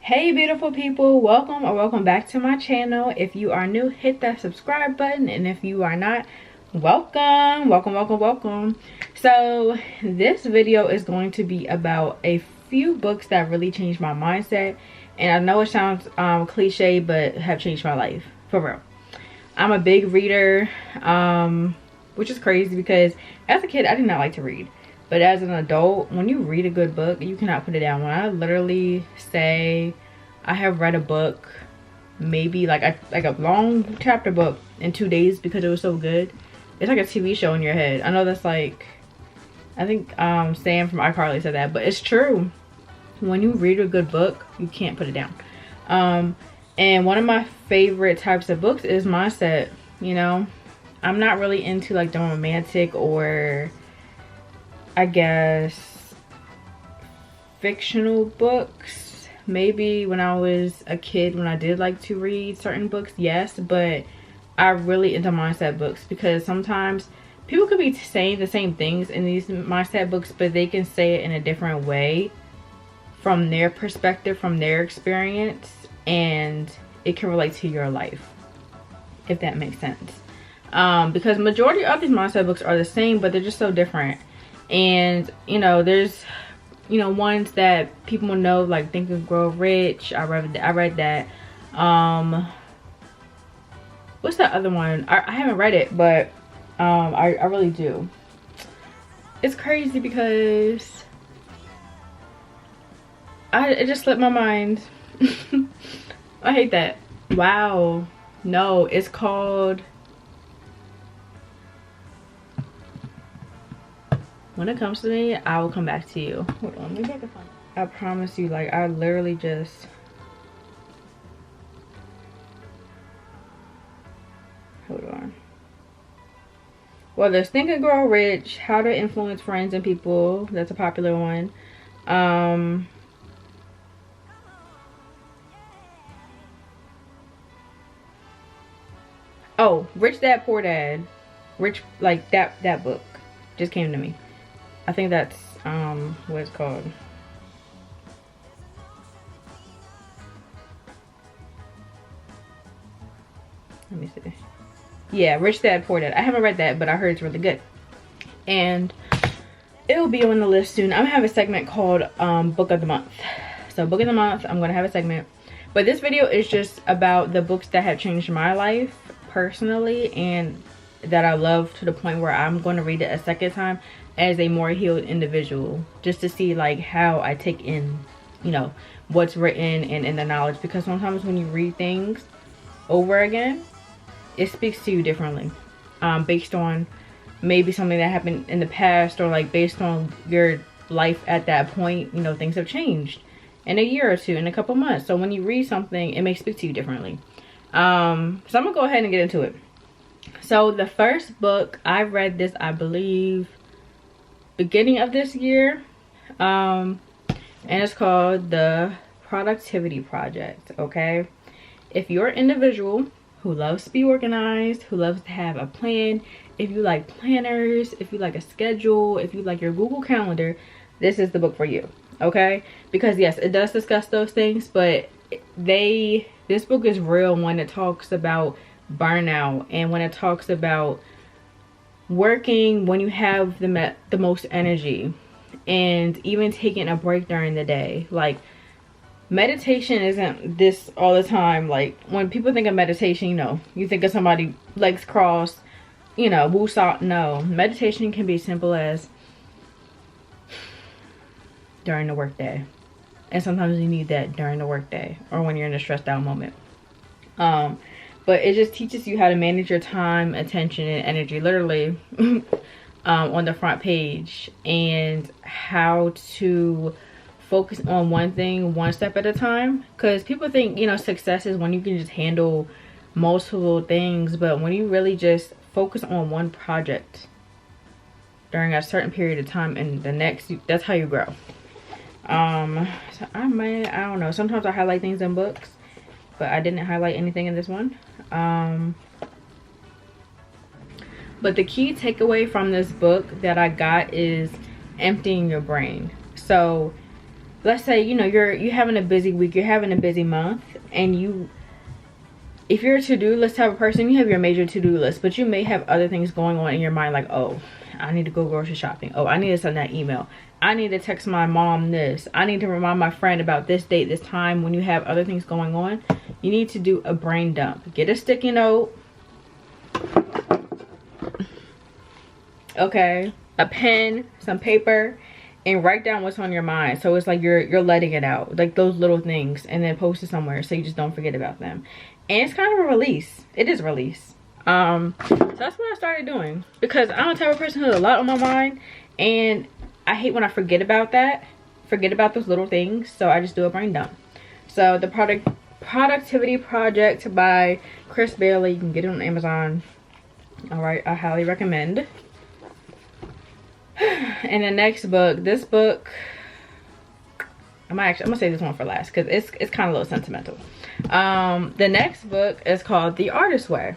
Hey beautiful people, welcome or welcome back to my channel. If you are new, hit that subscribe button, and if you are not, welcome. So this video is going to be about a few books that really changed my mindset, and I know it sounds cliche, but have changed my life for real. I'm a big reader, which is crazy because as a kid I did not like to read. But as an adult, when you read a good book, you cannot put it down. When I literally say I have read a book, maybe like a long chapter book in 2 days because it was so good. It's like a TV show in your head. I know that's like, I think Sam from iCarly said that, but it's true. When you read a good book, you can't put it down. And one of my favorite types of books is mindset. You know, I'm not really into like the romantic or I guess fictional books. Maybe when I was a kid, when I did like to read certain books, yes, but I'm really into mindset books because sometimes people could be saying the same things in these mindset books, but they can say it in a different way from their perspective, from their experience, and it can relate to your life, if that makes sense. Because majority of these mindset books are the same, but they're just so different. And you know, there's ones that people know, like Think and Grow Rich. I read that. What's that other one? I haven't read it, but I really do. It's crazy because it just slipped my mind. I hate that. Wow. No, it's called, when it comes to me, I will come back to you. Hold on, maybe I can find it. I promise you, like, I literally just... Hold on. Well, there's Think and Grow Rich, How to Influence Friends and People. That's a popular one. Oh, Rich Dad Poor Dad. Rich, like that book just came to me. I think that's what it's called. Let me see. Yeah, Rich Dad Poor Dad. I haven't read that, but I heard it's really good. And it'll be on the list soon. I'm gonna have a segment called Book of the Month. So Book of the Month, I'm gonna have a segment. But this video is just about the books that have changed my life personally, and that I love to the point where I'm going to read it a second time as a more healed individual, just to see like how I take in, you know, what's written and the knowledge. Because sometimes when you read things over again, it speaks to you differently, based on maybe something that happened in the past, or like based on your life at that point. You know, things have changed in a year or two, in a couple months. So when you read something, it may speak to you differently. So I'm gonna go ahead and get into it. So the first book, I read this, I believe, beginning of this year, and it's called The Productivity Project. Okay, if you're an individual who loves to be organized, who loves to have a plan, if you like planners, if you like a schedule, if you like your Google Calendar, this is the book for you. Okay, because yes, it does discuss those things, but this book is real when it talks about burnout, and when it talks about working when you have the most energy, and even taking a break during the day. Like, meditation isn't this all the time. Like, when people think of meditation, you know, you think of somebody legs crossed, you know, woosah. No, meditation can be simple as during the workday, and sometimes you need that during the workday or when you're in a stressed out moment. But it just teaches you how to manage your time, attention, and energy, literally, on the front page, and how to focus on one thing, one step at a time. Because people think, you know, success is when you can just handle multiple things, but when you really just focus on one project during a certain period of time, and the next, that's how you grow. So I don't know, sometimes I highlight things in books, but I didn't highlight anything in this one. But the key takeaway from this book that I got is emptying your brain. So let's say, you know, you're having a busy week, you're having a busy month, and if you're a to-do list type of person, you have your major to-do list, but you may have other things going on in your mind, like, oh, I need to go grocery shopping, oh, I need to send that email, I need to text my mom this, I need to remind my friend about this date, this time. When you have other things going on, you need to do a brain dump. Get a sticky note, okay, a pen, some paper, and write down what's on your mind. So it's like you're letting it out, like those little things, and then post it somewhere so you just don't forget about them. And it's kind of a release. It is a release. So that's what I started doing, because I'm the type of person who has a lot on my mind, and I hate when I forget about those little things. So I just do a brain dump. So the Productivity Project by Chris Bailey, you can get it on Amazon. All right, I highly recommend. And the next book, this book, I'm gonna say this one for last, because it's kind of a little sentimental. The next book is called The Artist's Way.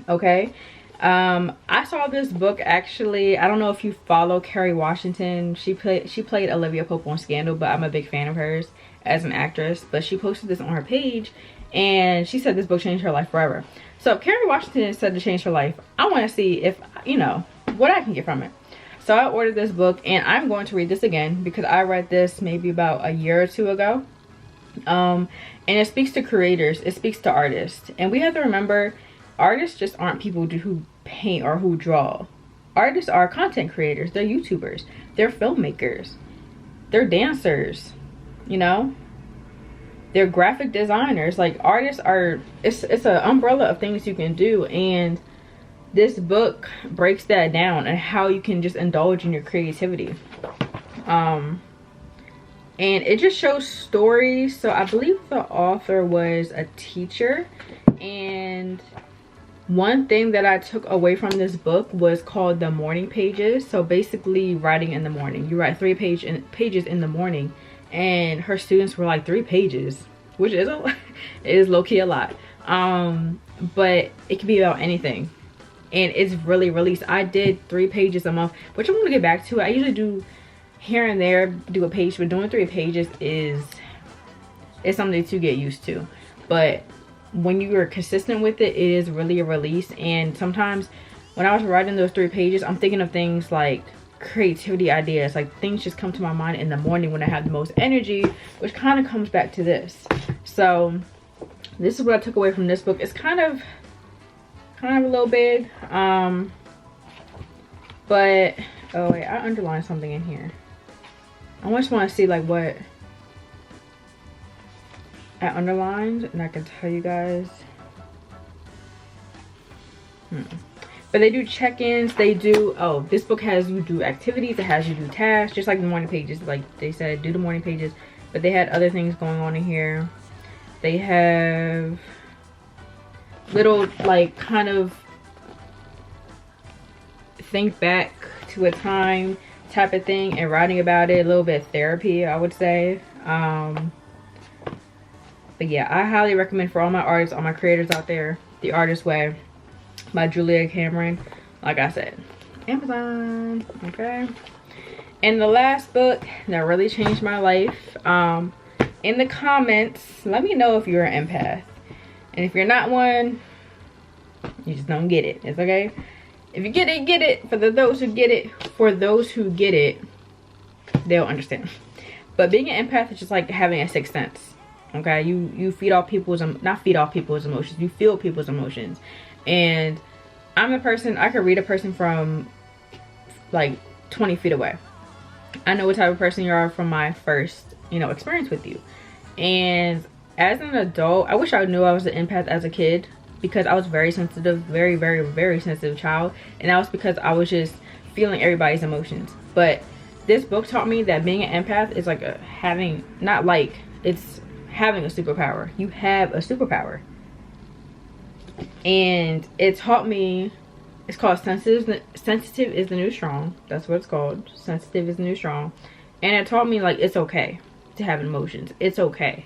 Okay, I saw this book, actually, I don't know if you follow Kerry Washington. She played Olivia Pope on Scandal, but I'm a big fan of hers as an actress. But she posted this on her page, and she said this book changed her life forever. So if Kerry Washington said to change her life, I want to see if, you know, what I can get from it. So I ordered this book, and I'm going to read this again, because I read this maybe about a year or two ago. And it speaks to creators, it speaks to artists, and we have to remember, artists just aren't people who paint or who draw. Artists are content creators, they're YouTubers, they're filmmakers, they're dancers, you know, they're graphic designers. Like, artists are, it's an umbrella of things you can do, and this book breaks that down and how you can just indulge in your creativity. And it just shows stories. So I believe the author was a teacher, and one thing that I took away from this book was called the morning pages. So basically writing in the morning. You write 3 pages in the morning, and her students were like, 3 pages, which is it is low-key a lot. But it can be about anything, and it's really released. I did 3 pages a month, which I'm gonna get back to. I usually do here and there, do a page, but doing 3 pages is something to get used to. But when you are consistent with it, it is really a release. And sometimes when I was writing those 3 pages, I'm thinking of things like creativity ideas, like things just come to my mind in the morning when I have the most energy, which kind of comes back to this. So this is what I took away from this book. It's kind of a little big, but oh wait, I underlined something in here. I just want to see like what I underlined, and I can tell you guys. But they do check-ins, they do, oh, this book has you do activities, it has you do tasks, just like the morning pages. Like they said, do the morning pages, but they had other things going on in here. They have little, like, kind of think back to a time type of thing, and writing about it, a little bit of therapy, I would say. But yeah, I highly recommend for all my artists, all my creators out there, The Artist's Way by Julia Cameron. Like I said, Amazon. Okay. And the last book that really changed my life, in the comments, let me know if you're an empath. And if you're not one, you just don't get it. It's okay. If you get it, get it. For those who get it, they'll understand. But being an empath is just like having a sixth sense. Okay, you feed off people's, not feed off people's emotions, you feel people's emotions. And I'm the person, I could read a person from like 20 feet away. I know what type of person you are from my first, you know, experience with you. And as an adult, I wish I knew I was an empath as a kid, because I was very sensitive, very, very, very sensitive child. And that was because I was just feeling everybody's emotions. But this book taught me that being an empath is like having, not like, it's having a superpower. You have a superpower. And it taught me, it's called sensitive is the new strong. That's what it's called. Sensitive is the new strong. And it taught me, like, it's okay to have emotions. It's okay.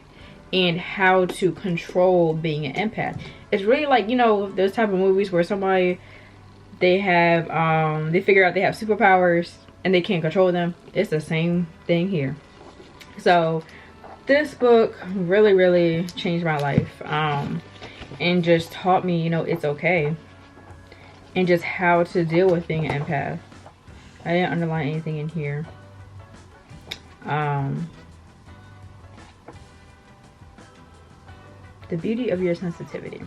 And how to control being an empath. It's really like, you know, those type of movies where somebody, they have, they figure out they have superpowers and they can't control them. It's the same thing here. So this book really changed my life, and just taught me, you know, it's okay, and just how to deal with being an empath. I didn't underline anything in here. The beauty of your sensitivity.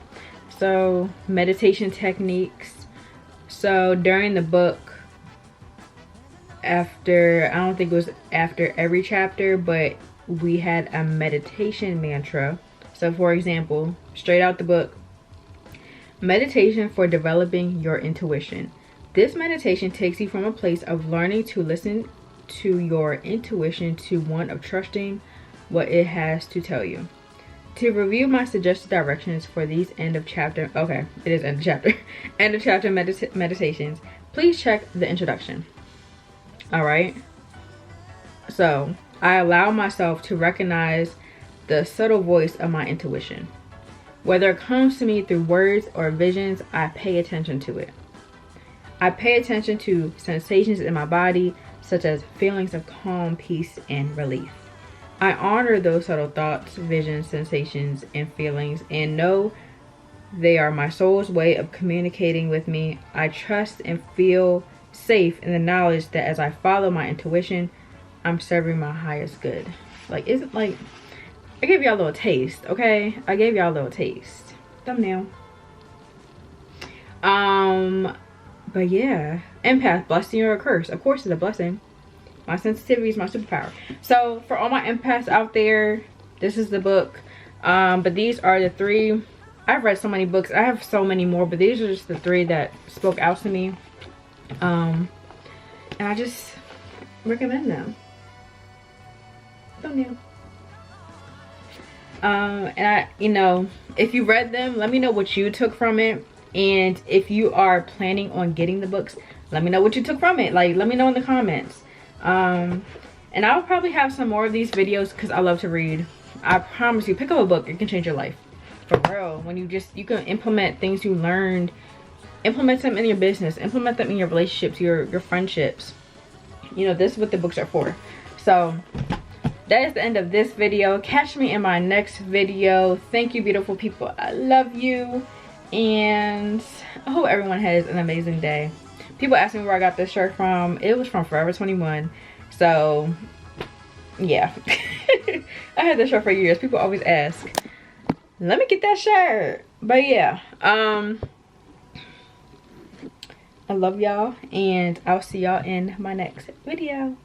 So meditation techniques. So during the book, after, I don't think it was after every chapter, but we had a meditation mantra. So for example, straight out the book, meditation for developing your intuition. This meditation takes you from a place of learning to listen to your intuition to one of trusting what it has to tell you. To review my suggested directions for these end of chapter, okay, it is end of chapter, end of chapter meditations, please check the introduction. All right. So I allow myself to recognize the subtle voice of my intuition. Whether it comes to me through words or visions, I pay attention to it. I pay attention to sensations in my body, such as feelings of calm, peace, and relief. I honor those subtle thoughts, visions, sensations, and feelings, and know they are my soul's way of communicating with me. I trust and feel safe in the knowledge that as I follow my intuition, I'm serving my highest good. Like, isn't like, I gave y'all a little taste, okay? I gave y'all a little taste. Thumbnail. But yeah, empath, blessing or a curse? Of course it's a blessing. My sensitivity is my superpower. So for all my empaths out there, this is the book. But these are the 3. I've read so many books. I have so many more, but these are just the 3 that spoke out to me. And I just recommend them. Thumbnail. And I, you know, if you read them, let me know what you took from it. And if you are planning on getting the books, let me know what you took from it. Like, let me know in the comments. And I'll probably have some more of these videos because I love to read. I promise you, pick up a book, it can change your life. For real. When you can implement things you learned, implement them in your business, implement them in your relationships, your friendships. You know, this is what the books are for. So that is the end of this video. Catch me in my next video. Thank you, beautiful people. I love you, and I hope everyone has an amazing day. People ask me where I got this shirt from. It was from Forever 21. So yeah. I had this shirt for years. People always ask, let me get that shirt. But yeah, I love y'all, and I'll see y'all in my next video.